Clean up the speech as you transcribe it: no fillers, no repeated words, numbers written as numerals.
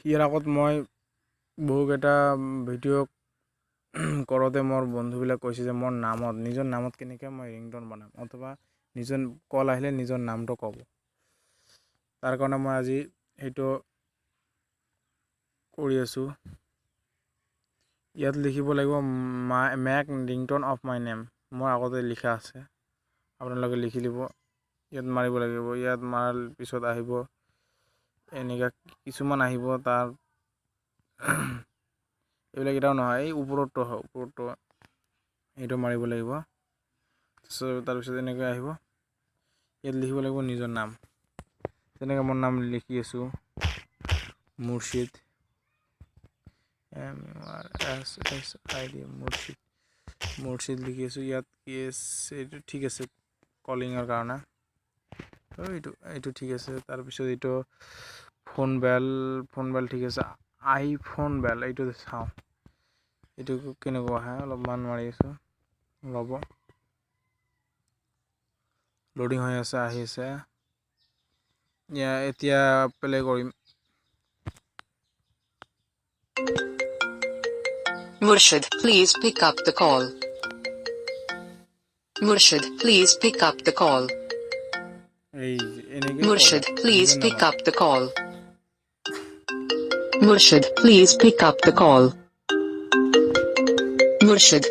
ইয়াৰ আগত মই বহুকেইটা ভিডিঅ' কৰোঁতে মোৰ বন্ধুবিলাক কৈছে যে মোৰ নামত নিজৰ নামত কেনেকৈ মই ৰিংটন বনাম অথবা নিজৰ কল আহিলে নিজৰ নামটো ক'ব। তাৰ কাৰণে মই আজি সেইটো কৰি আছোঁ। ইয়াত লিখিব লাগিব make ringtone of my name. মোৰ আগতে লিখা আছে, আপোনালোকে লিখি দিব। ইয়াত মাৰিব লাগিব, ইয়াত মাৰাৰ পিছত আহিব এনেকুৱা কিছুমান আহিব। তাৰ এইবিলাক এটাও নহয়, এই ওপৰতো হয়, ওপৰতো এইটো মাৰিব লাগিব। তাৰপিছত এনেকৈ আহিব, ইয়াত লিখিব লাগিব নিজৰ নাম। তেনেকৈ মোৰ নাম লিখি আছোঁ, মুৰ্ছিদ, MURSHID, মুৰ্ছিদ লিখি আছোঁ। ইয়াত এইটো ঠিক আছে কলিঙৰ কাৰণে, এইটো ঠিক আছে। তাৰপিছত এইটো ফোন বেল ঠিক আছে। আইফোন বেল এইটো চাওঁ, এইটো কেনেকুৱা আহে, অলপমান মাৰি আছোঁ, ল'ব, লোডিং হৈ আছে, আহি আছে। এতিয়া প্লে কৰিম। Murshid, please pick up the call. Murshid, please pick up the call. Murshid, please pick up the call. Murshid, please pick up the call. Murshid.